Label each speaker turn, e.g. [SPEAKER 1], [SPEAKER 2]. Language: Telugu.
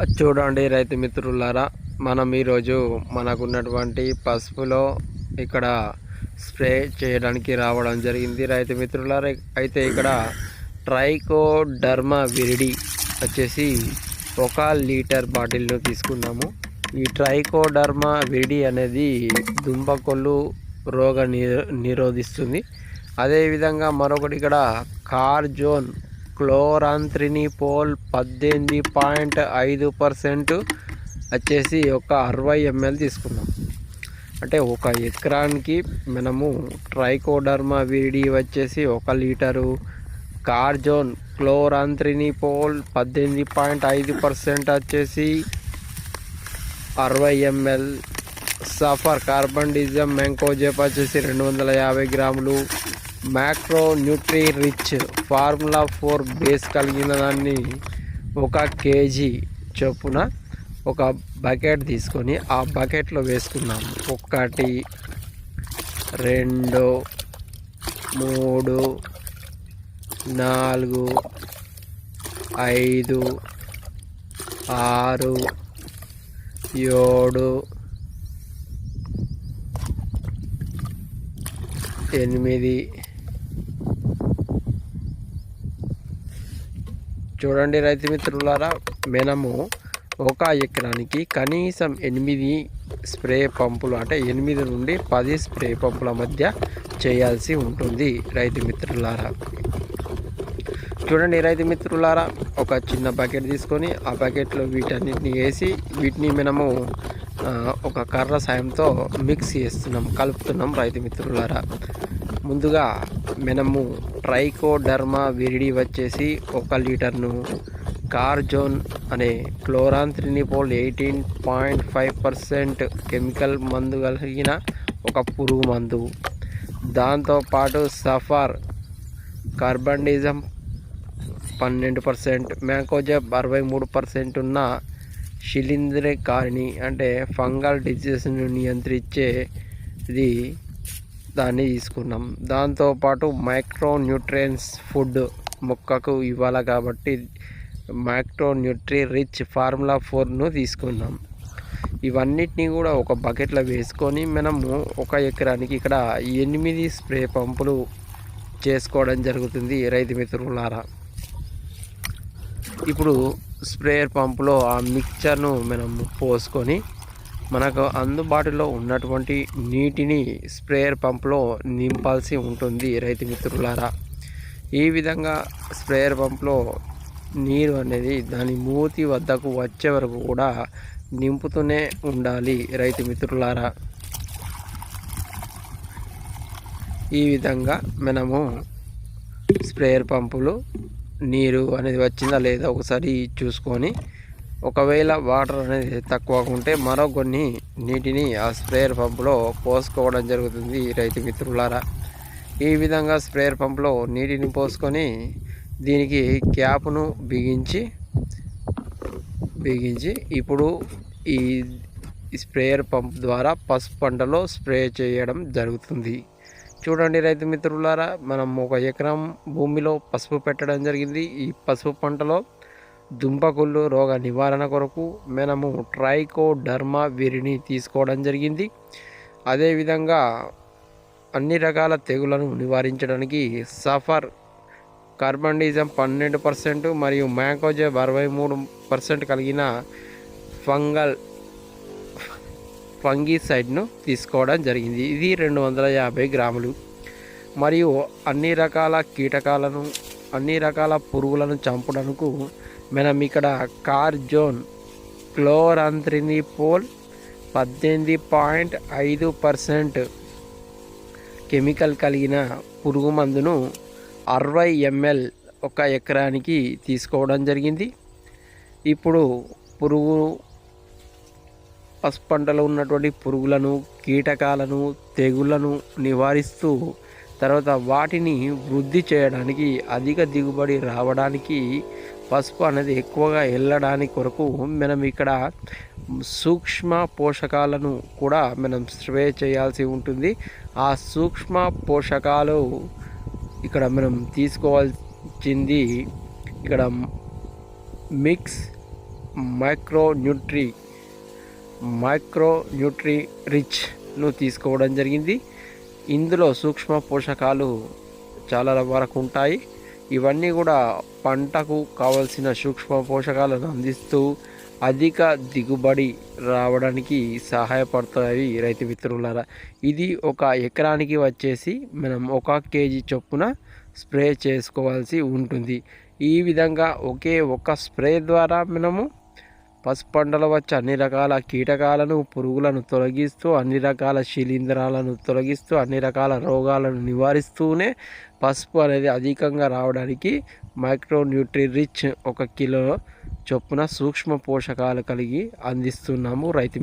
[SPEAKER 1] చూడండి రైతు మిత్రులారా, మనం ఈరోజు మనకున్నటువంటి పసుపులో ఇక్కడ స్ప్రే చేయడానికి రావడం జరిగింది రైతు మిత్రులారా. అయితే ఇక్కడ ట్రైకోడర్మా విరిడి వచ్చేసి 1 లీటర్ బాటిల్ను తీసుకున్నాము. ఈ ట్రైకోడర్మా విరిడి అనేది దుంపకొల్లు రోగ నిరోధిస్తుంది. అదేవిధంగా మరొకటి ఇక్కడ కార్జోన్ క్లోరాంత్రినిపోల్ 18.5% వచ్చేసి ఒక 60 ml తీసుకున్నాం. అంటే 1 ఎకరానికి మనము ట్రైకోడర్మా విరిడి వచ్చేసి 1 లీటరు, కార్జోన్ క్లోరాంత్రినిపోల్ 18.5% వచ్చేసి 60 ml, సఫర్ కార్బండిజం మ్యాంకోజెబ్ వచ్చేసి 250 గ్రాములు, macro Nutri rich formula 4 base కలిగిన దాన్ని 1 kg చొప్పున ఒక బకెట్ తీసుకొని ఆ బకెట్లో వేసుకున్నాము. 1 2 3 4 5 6 7 8. చూడండి రైతు మిత్రులారా, మనము 1 ఎకరానికి కనీసం 8 స్ప్రే పంపులు, అంటే 8 నుండి 10 స్ప్రే పంపుల మధ్య చేయాల్సి ఉంటుంది రైతు మిత్రులారా. చూడండి రైతు మిత్రులారా, ఒక చిన్న బకెట్ తీసుకొని ఆ బకెట్లో వీటన్నిటిని వేసి వీటిని మనము ఒక కర్ర సాయంతో మిక్స్ చేస్తున్నాం, కలుపుతున్నాం రైతు మిత్రులారా. ముందుగా మనము ట్రైకోడర్మా విరిడి వచ్చేసి 1 లీటర్ను, కార్జోన్ అనే క్లోరాంత్రినిపోల్ 18.5% కెమికల్ మందు కలిగిన ఒక పురుగు మందు, దాంతోపాటు సఫర్ కార్బండిజం 12%, మ్యాంకోజెబ్ 63% ఉన్న శిలీంధ్రకారిణి అంటే ఫంగల్ డిజీజ్ను నియంత్రించే ఇది దాన్ని తీసుకున్నాం. దాంతోపాటు మైక్రో న్యూట్రియన్స్ ఫుడ్ మొక్కకు ఇవ్వాలి కాబట్టి మైక్రో న్యూట్రీ రిచ్ ఫార్ములా 4ను తీసుకున్నాం. ఇవన్నిటినీ కూడా ఒక బకెట్లో వేసుకొని మనము 1 ఎకరానికి ఇక్కడ 8 స్ప్రే పంపులు చేసుకోవడం జరుగుతుంది రైతు మిత్రులారా. ఇప్పుడు స్ప్రేయర్ పంపులో ఆ మిక్చర్ను మనము పోసుకొని మనకు అందుబాటులో ఉన్నటువంటి నీటిని స్ప్రేయర్ పంపులో నింపాల్సి ఉంటుంది రైతు మిత్రులారా. ఈ విధంగా స్ప్రేయర్ పంపులో నీరు అనేది దాని మూతి వద్దకు వచ్చే వరకు కూడా నింపుతూనే ఉండాలి రైతు మిత్రులారా. ఈ విధంగా మనము స్ప్రేయర్ పంపులు నీరు అనేది వచ్చిందా లేదా ఒకసారి చూసుకొని, ఒకవేళ వాటర్ అనేది తక్కువ ఉంటే మరో కొన్ని నీటిని ఆ స్ప్రేయర్ పంపులో పోసుకోవడం జరుగుతుంది రైతు మిత్రులారా. ఈ విధంగా స్ప్రేయర్ పంపులో నీటిని పోసుకొని దీనికి క్యాప్ను బిగించి ఇప్పుడు ఈ స్ప్రేయర్ పంప్ ద్వారా పసుపు పంటలో స్ప్రే చేయడం జరుగుతుంది. చూడండి రైతు మిత్రులారా, మనం 1 ఎకరం భూమిలో పసుపు పెట్టడం జరిగింది. ఈ పసుపు పంటలో దుంపకుళ్ళు రోగ నివారణ కొరకు మనము ట్రైకోడర్మా విరిడిని తీసుకోవడం జరిగింది. అదేవిధంగా అన్ని రకాల తెగులను నివారించడానికి సఫర్ కార్బండిజం 12% మరియు మ్యాంకోజెబ్ 63% కలిగిన ఫంగిసైడ్ను తీసుకోవడం జరిగింది. ఇది 250 గ్రాములు. మరియు అన్ని రకాల కీటకాలను, అన్ని రకాల పురుగులను చంపడానికి మనం ఇక్కడ కార్జోన్ క్లోరాంత్రినిపోల్ 18.5% కెమికల్ కలిగిన పురుగు మందును 60 ml 1 ఎకరానికి తీసుకోవడం జరిగింది. ఇప్పుడు పసుపు పంటలో ఉన్నటువంటి పురుగులను, కీటకాలను, తెగుళ్లను నివారిస్తూ తర్వాత వాటిని వృద్ధి చేయడానికి, అధిక దిగుబడి రావడానికి, పసుపు అనేది ఎక్కువగా వెళ్ళడానికి కొరకు మనం ఇక్కడ సూక్ష్మ పోషకాలను కూడా మనం స్ప్రే చేయాల్సి ఉంటుంది. ఆ సూక్ష్మ పోషకాలు ఇక్కడ మనం తీసుకోవాల్సింది ఇక్కడ మిక్స్ మైక్రోన్యూట్రీ రిచ్ను తీసుకోవడం జరిగింది. ఇందులో సూక్ష్మ పోషకాలు చాలా వరకు ఉంటాయి. ఇవన్నీ కూడా పంటకు కావలసిన సూక్ష్మ పోషకాలను అందిస్తూ అధిక దిగుబడి రావడానికి సహాయపడతాయి రైతు మిత్రులారా. ఇది ఒక ఎకరానికి వచ్చేసి మనం 1 kg చొప్పున స్ప్రే చేసుకోవాల్సి ఉంటుంది. ఈ విధంగా ఒక స్ప్రే ద్వారా మనము పసుపు పంటలో వచ్చే అన్ని రకాల కీటకాలను, పురుగులను తొలగిస్తూ, అన్ని రకాల శిలీంధ్రాలను తొలగిస్తూ, అన్ని రకాల రోగాలను నివారిస్తూనే పసుపు అనేది అధికంగా రావడానికి మైక్రోన్యూట్రీ రిచ్ 1 కిలో చొప్పున సూక్ష్మ పోషకాలు కలిగి అందిస్తున్నాము రైతు.